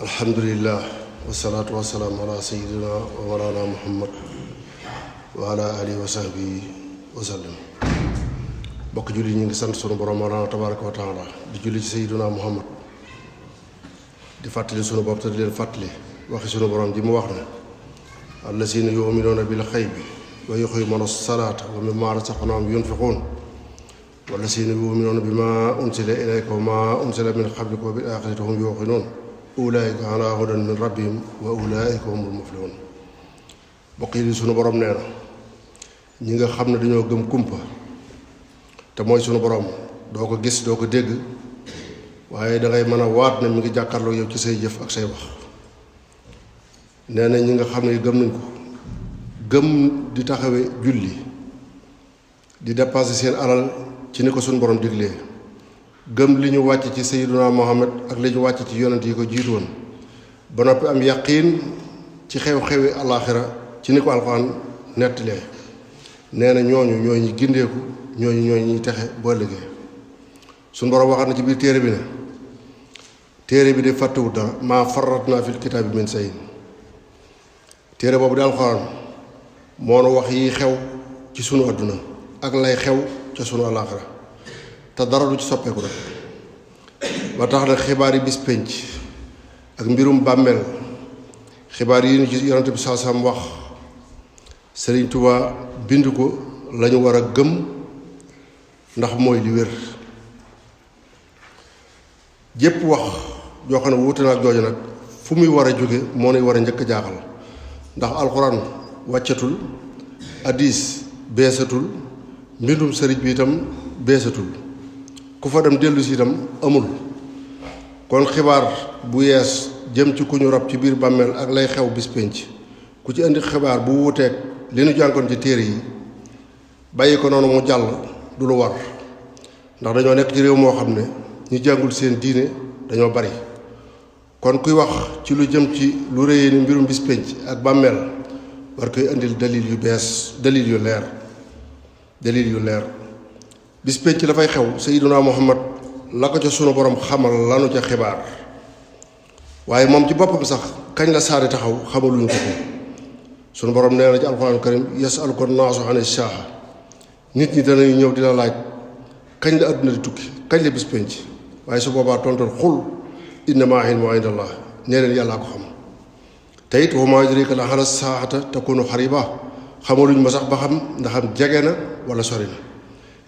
alhamdulillah wasalaatu wasalaamu ala sayidina wa mawlana muhammad wa ala alihi wa sahbihi wa sallam. bokk julli ñu ngi sant sunu borom tabaraka wa taala di julli ci sayidina muhammad di fàttali sunu bopp te di leen fàttali waxi sunu borom ji mu wax ne allazina yuminuuna bil xaybi wa yuqiimuuna salaata wa mimmaa razaqnaahum yunfiquun wallazina yuminuuna bimaa unsila ilayka wa maa unsila min qablika wa bil aaxirati hum yuuqinuun ulaayika alaa hudan min rabbihim wa ulaayika humul muflihun. bokk yi sunu borom nee na ñi nga xam ne dañoo gëm kumpa te mooy sunu borom doo ko gis doo ko dégg waaye dangay mën a waat ne mi ngi jàkkaarloo yow ci say jëf ak say wax. nee na ñi nga xam ne gëm nañ ko gëm di taxawe julli di dépasser seen alal ci ni ko sunu borom diglee gëm li ñu wàcc ci sayyiduna Muhammad ak li ñu wàcc ci yonent yi ko jiitu woon ba noppi am yaqiin ci xew-xewi alaaxira ci ni ko alxuraan nettalee. nee na ñooñu ñooy ñi gindeeku ñooñu ñooy ñi texe boo liggéey. suñu borom waxaat na ci biir téere bi ne téere bi de fàttewut dara maa farratnaa fil kitaabi min shay'in. téere boobu di alxuraan moo nu wax yi xew ci sunu àdduna ak lay xew ca sunu alaaxira te dara du ci soppeeku rek. ba tax na xibaar yi bis pénc ak mbirum bàmmeel xibaar yi ñu ci yonent bi saasam wax Sëriñ Tuubaa bind ko lañu war a gëm ndax mooy li wér. jépp wax joo xam ne wuute na ak jooju nag fu muy war a jóge moo nuy war a njëkk a jaaxal ndax alxuraan wàccatul hadiis beesatul mbindum sëriñ bi itam beesatul ku fa dem dellu si itam amul. kon xibaar bu yees jëm ci ku ñu rab ci biir bàmmeel ak lay xew bis pénc ku ci indi xibaar bu wuuteeg li nu jànkoon ci téere yi bàyyi ko noonu mu jàll du lu war ndax dañoo nekk ci réew moo xam ne ñu jàngul seen diine dañoo bari. kon kuy wax ci lu jëm ci lu réyee ni mbirum bis pénc ak bàmmeel war koy indil dalil yu bees dalil yu leer. bis pénc dafay xew sayyiduna Muhammad la ko ca sunu borom xamal lanu ca xibaar waaye moom ci boppam sax kañ la saari taxaw xamaluñu ko ko. sunu borom nee na ci alxuraan karim yasaluka naasu ani saaxa nit ñi danañu ñëw di la laaj kañ la àdduna di tukki kañ la bis pénc waaye su boobaa tontal xul innamaa ilmuhaa indallah nee leen yàllaa ko xam. te it wa maa yudriika la'alla saa'ata takuunu qariiba xamaluñ ma sax ba xam ndax am jege na wala sori na.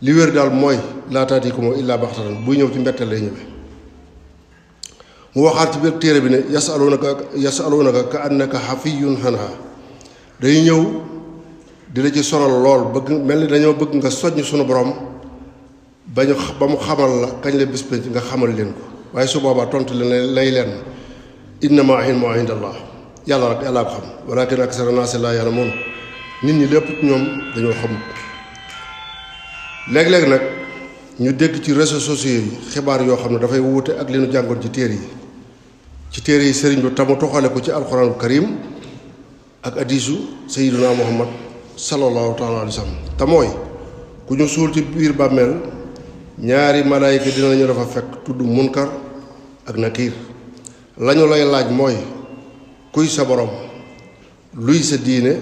li wér daal mooy laa taatiikum illaa baxtatan buy ñëw ci mbetteel lay ñëwee. mu waxaat ci biir téere bi ne yasaluunaka ka annaka xafiyyun anhaa dañuy ñëw di la ci sonal lool bëgg mel ni dañoo bëgg nga soññ sunu borom ba mu xamal la kañ la bis pénc nga xamal leen ko waaye su boobaa tontu lay leen innamaa ilmuhaa indallah yàllaa ko xam walaakinna aksara naasi laa ya'lamuun nit ñi lépp ñoom dañoo xamut. léeg-léeg nag ñu dégg ci réseaux sociaux yi xibaar yoo xam ne dafay wuute ak li nu jàngoon ci téere yi sëriñ bi tamu toxale ko ci alxuraanul karim ak hadiisu sayyiduna muhammad sallallahu taala alayhi wa sallam te mooy ku ñu suul ci biir bàmmeel ñaari malaayika dinañu dafa fekk tudd munkar ak nakiir. lañu lay laaj mooy kuy sa borom luy sa diine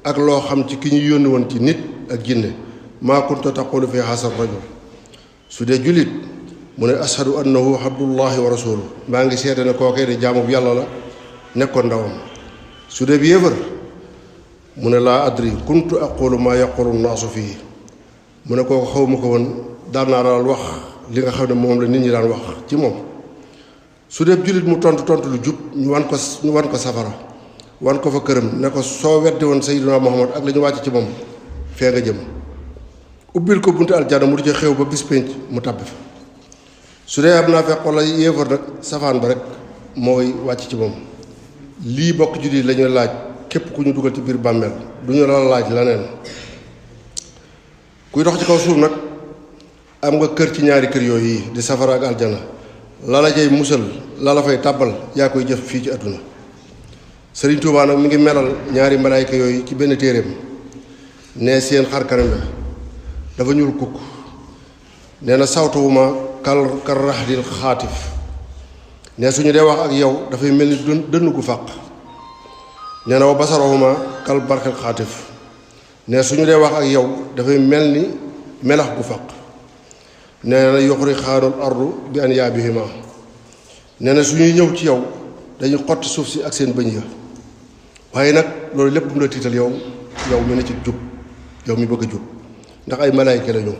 ak loo xam ci ki ñu yónni woon ci nit ak jinne maa kunta taqulu fi haazal rajul. su dee jullit mu ne ashadu annahu abdullahi wa rasuluhu maa ngi seede ne kookee di jaamu yàlla la nekkoon ndawam. su dee bi yéefar mu ne laa adri kuntu aqulu maa yaqulu naasu fii mu ne kooku xaw ma ko woon daan naa daal wax li nga xam ne moom la nit ñi daan wax ci moom. su dee jullit mu tontu lu jub ñu wan ko safara wan ko fa këram ne ko soo weddi woon sayyiduna Muhammad ak la ñu wàcc ci moom fee nga jëm. ubbil ko buntu aljana mu di ca xew ba bis pénc mu tàbbi fa. su dee am naa fekk wala yéefar nag safaan ba rek mooy wàcc ci moom. lii bokk jullit la ñuy laaj képp ku ñu dugal ci biir bàmmeel du ñu la laaj leneen. kuy dox ci kaw suuf nag am nga kër ci ñaari kër yooyu yi di safara ak aljana la la cay musal la la fay tàbbal yaa koy jëf fii ci àdduna. Sëriñ Tuubaa nag mi ngi melal ñaari malaayka yooyu ci benn téeréem ne seen xar kanam la dafa ñuul kukk nee na sawtuwuma kal raxdil xaatif ne suñu dee wax ak yow dafay mel ni dënn gu fàq nee na wa basarahuma kal barqil xaatif ne suñu dee wax ak yow dafay mel ni melax gu fàq nee na yuxri xaanul ardu bi an yaabihima nee na suñuy ñëw ci yow dañuy xotti suuf si ak seen bëñ ya waaye nag loolu lépp mu la tiital yow mi ne ci jub yow mi bëgg a jub ndax ay malaayka lañu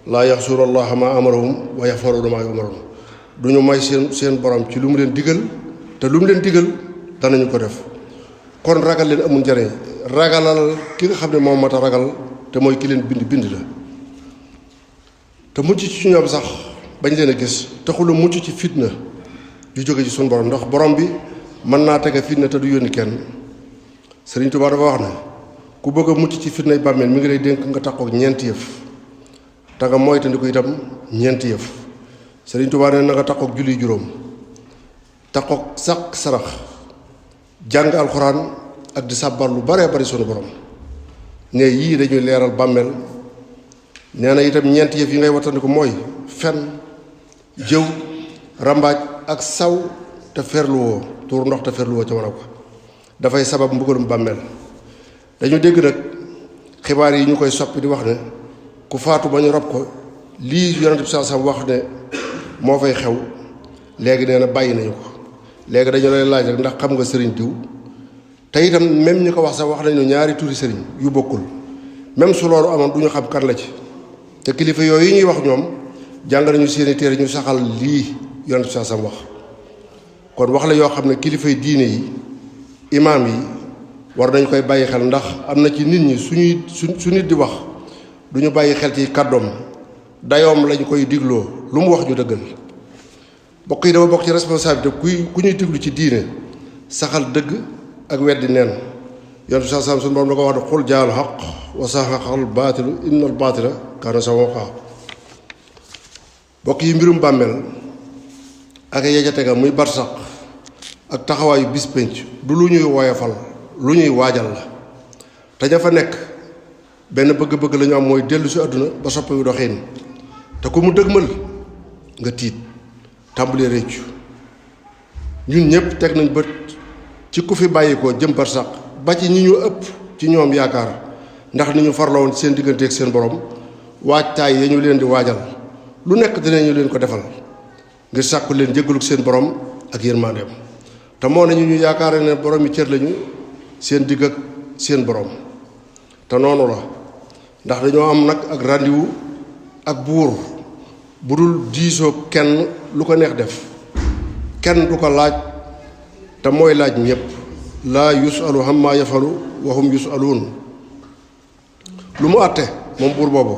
laa yaxsuuna allaha ma amarahum wa yafaluuna maa yumaruun du ñu may seen borom ci lu mu leen digal te lu mu leen digal danañu ko def kon ragal leen amul njariñ ragalal ki nga xam ne moom mat a ragal te mooy ki leen bind la te mucc ci ñoom sax bañ leen a gis taxul a mucc ci fitna ju jóge ci suñu borom ndax borom bi mën naa tege fitna te du yónni kenn Sëriñ Tuubaa dafa wax ne ku bëgg a mucc ci fitnay bàmmeel mi ngi lay dénk nga takkook ñeenti yëf te nga moytandiku itam ñeenti yëf Sëriñ Tuubaa ne na nga takkook julli juróom takkook sàq sarax jàng alxuraan ak di sàbbar lu baree bari sunu borom ne yii dañuy leeral bàmmeel nee na itam ñeenti yëf yi ngay wattandiku mooy fen jëw rambaaj ak saw te ferluwoo tuur ndox te ferluwoo ca wanag ko dafay sabab mbugalum bàmmeel dañu dégg nag xibaar yi ñu koy soppi di wax ne ku faatu ba ñu rob ko lii yonent bi sallallahu alayhi wasallam wax ne moo fay xew léegi nee na bàyyi nañu ko léegi dañu lay laaj rek ndax xam nga sëriñ diw te itam même ñi ko wax sax wax nañu ñaari turi sëriñ yu bokkul même su loolu amoon du ñu xam kan la ci te kilifa yooyu yi ñuy wax ñoom jàng nañu seeni téere ñu saxal lii yonent bi sallallahu alayhi wasallam wax kon wax la yoo xam ne kilifay diine yi imaam yi war nañu koy bàyyi xel ndax am na ci nit ñi su nit di wax du ñu bàyyi xel ci kàddoom dayoom lañu koy digloo lu mu wax ñu dëggal bokk yi dafa bokk ci responsabilité ku ñuy diglu ci diine saxal dëgg ak weddi neen yonent bi sallallahu alayhi wasallam suñu borom da ko wax ne xul jaal xaq wa saxaqal baatilu innal baatila kaana zahuuqa bokk yi mbirum bàmmeel ak yejatega muy barsaq ak taxawaayu bis pénc du lu ñuy woyofal lu ñuy waajal la te ña fa nekk benn bëgg-bëgg la ñu am mooy dellu si àdduna ba soppi wu doxiin te ku mu dëgmal nga tiit tàmbalee réccu ñun ñëpp teg nañ bët ci ku fi bàyyikoo jëm barsaq ba ci ñi ñu ëpp ci ñoom yaakaar ndax ni ñu farlawoon seen diggante ak seen borom waajtaay ya ñu leen di waajal lu nekk dinañu leen ko defal ngir sàkku leen jéggaluk seen borom ak yërmandeem te moo nañu ñu yaakaare ne borom yi cër lañu seen digg ak seen borom te noonu la ndax dañoo am nag ak rendez-vous ak buur bu dul diisoo kenn lu ko neex def kenn du ko laaj te mooy laaj ñépp laa yusalu amma yafalu wa hum yusaluun lu mu àtte moom buur boobu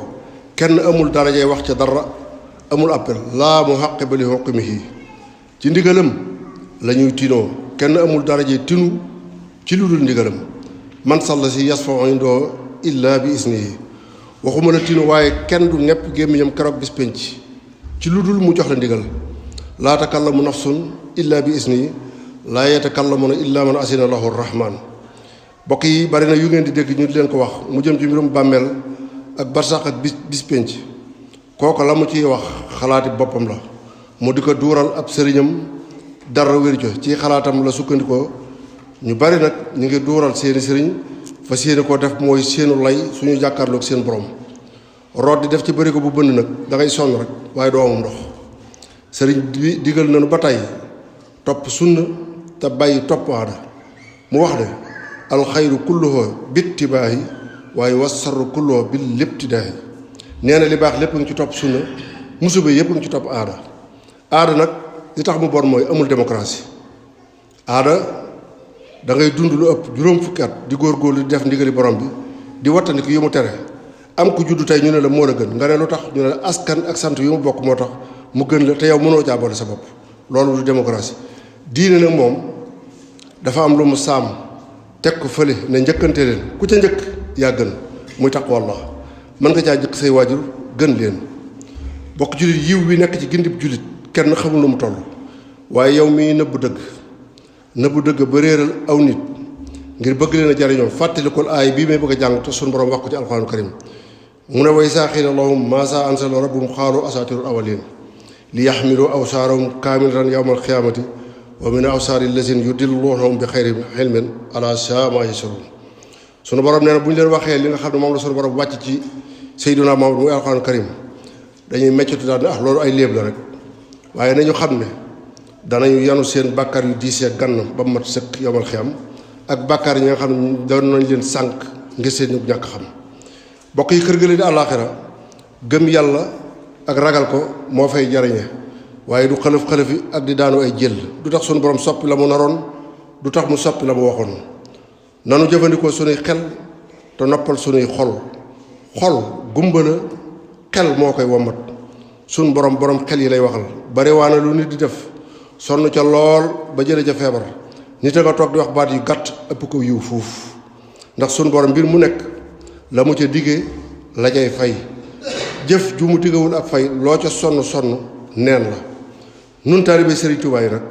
kenn amul darajey wax ca dara amul appel laa muhaqqiba li hukmihi ci ndigalam la ñuy tinoo kenn amul darajey tinu ci lu dul ndigalam man salla si yasfa'u indoo illa bi isnihi waxuma la tinu waaye kenn du nepp gémmiñam keroog bis penc ci lu dul mu jox la ndigal laa takallamu nafsun illa bi isnihi laa yatakallamuna illa man asina lahu rahman bokk yi bari na yu ngeen di dégg ñu di leen ko wax mu jëm ci mbirum bàmmeel ak barsax ak bis penc kooku la mu ciy wax xalaati boppam la mu di ko duural ab sëriñam dara wér jo ci xalaatam la sukkandikoo ñu bari nag ñu ngi duural seeni sëriñ fa seeni ko def mooy seenu lay suñu jàkkaarloog seen borom root di def ci bëri ko bu bënn nag da ngay sonn rek waaye doo amum ndox sëriñ bi digal nañu ba tey topp sunna te bàyyi topp aada mu wax ne alxayru kulluhu bittibaahi waaye wasarru kulluhu bil libtidaahi nee na li baax lépp nga ci topp sunna musiba yépp nga ci topp aada aada nag li tax mu bon mooy amul démocratie aada da ngay dund lu ëpp juróom fukki at di góorgóorlu di def ndigali borom bi di wattandiku yu mu tere am ku juddu tey ñu ne la moo la gën nga ne lu tax ñu ne la askan ak sant yu mu bokk moo tax mu gën la te yow mënoo jaabale sa bopp loolu du démocratie diine nag moom dafa am lu mu saam teg ko fële ne njëkkante leen ku ca njëkk yaa gën muy taqwallah mën nga caa njëkk say waajur gën leen bokk jullit yiw wi nekk ci gindib jullit kenn xamul lu mu toll waaye yow mii nëbbu dëgg ba réeral aw nit ngir bëgg leen a jariñoo fàttalikul aay bii may bëgg a jàng te sunu borom wax ko ci alxuraanu karim mu ne way saa xiina lahum maa saa ansala rabbum xaalu asaatirul awalin li yaxmilu awsaarahum kaamilatan yawmal xiyaamati wa min awsaari lazina yudilluunahum bi xayri xilmin ala saa ma yasruun sunu borom nee na bu ñu leen waxee li nga xam ne moom la sunu borom wàcc ci Seydina Muhammad muy alxuraan karim dañuy meccatu daal ne loolu ay léeb la rek waaye nañu xam ne danañu yanu seen bàkkaar yu diisee gànnam ba mat sëkk yomal xiyam ak bàkkaar yi nga xam ne doon nañ leen sànq ngir seen ñu ñàkk xam bokk yi kër gële di àllaaxira gëm yàlla ak ragal ko moo fay jariñe waaye du xalëf-xalëfi ak di daanu ay jël du tax sunu borom soppi la mu naroon du tax mu soppi la mu waxoon nanu jëfandikoo sunuy xel te noppal sunuy xol gumba la xel moo koy wommat sunu borom xel yi lay waxal bari waana lu nit di def sonn ca lool ba jële ca feebar nit a nga toog di wax baat yu gàtt ëpp ko yiw fuuf ndax sunu borom mbir mu nekk la mu ca diggee la cay fay jëf ju mu diggawul ak fay loo ca sonn neen la nun taalibe Sëriñ Tuubaa yi nag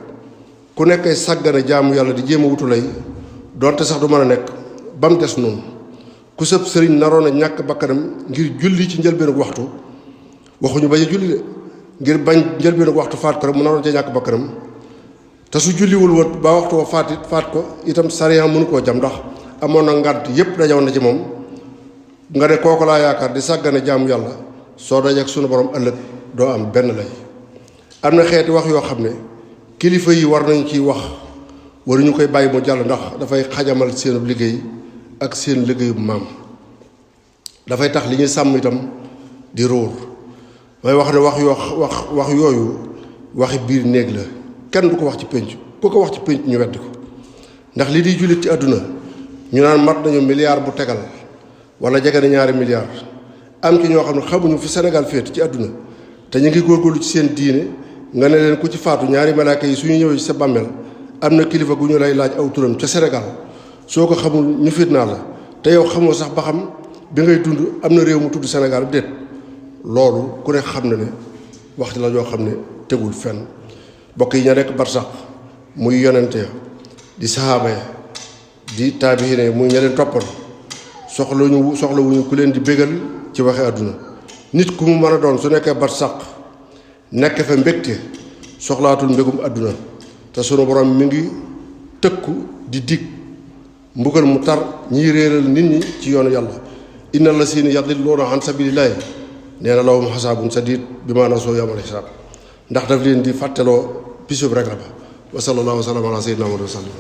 ku nekkay sàggane jaamu yàlla di jéem a wutu lay doonte sax du mën a nekk ba mu des noonu ku sëb sëriñ naroon a ñàkk bakkanam ngir julli ci njëlbéenu waxtu waxuñu bañ a julli de ngir bañ njëlbéenu waxtu faat ko rek mu naroon ca ñàkk bakkanam te su julliwul woon ba waxtu wa faat ko itam sariya mënu koo jam ndax amoon na ngànt yépp dajawoon na ci moom nga ne kooku laa yaakaar di sàggane jaamu yàlla soo dajeek sunu borom ëllëg doo am benn lay am na xeeti wax yoo xam ne kilifa yi war nañu ciy wax waruñu koy bàyyi mu jàll ndax dafay xajamal seenu liggéey ak seen liggéeyu maam dafay tax li ñuy sàmm itam di róor may wax ne wax yooyu waxi biir néeg la kenn du ko wax ci pénc ku ko wax ci pénc ñu weddi ko ndax li di jullit ci àdduna ñu naan mat nañu milliard bu tegal wala jege na 2 milliards am ci ñoo xam ne xamuñu fi Sénégal féet ci àdduna te ñu ngi góorgóorlu ci seen diine nga ne leen ku ci faatu 2 malaaka yi suñu ñëwee ci sa bàmmeel am na kilifa gu ñu lay laaj aw turam ca Sénégal soo ko xamul ñu fitnaa la te yow xamoo sax ba xam bi ngay dund am na réew mu tudd Sénégal déet loolu ku ne xam na ne wax la joo xam ne tegul fenn bokk yi ña nekk barsax muy yonente ya di sahaaba ya di taabiine muy ña leen toppal soxlawuñu ku leen di bégal ci waxe àdduna nit ku mu mën a doon su nekkee barsax nekk fa mbégte soxlaatul mbégum àdduna te sunu borom mi ngi tëkku di dig mbugal mu tar ñiy réeral nit ñi ci yoonu yàlla inna llazina yadilluuna an sabilillahi nee na lahum xasaabun sadiid bimaa nasuu yawmal xisaab ndax daf leen di fàtteloo bisub rek la ba wa sallallahu wa sallam ala sayyidina Muhammad wa sallam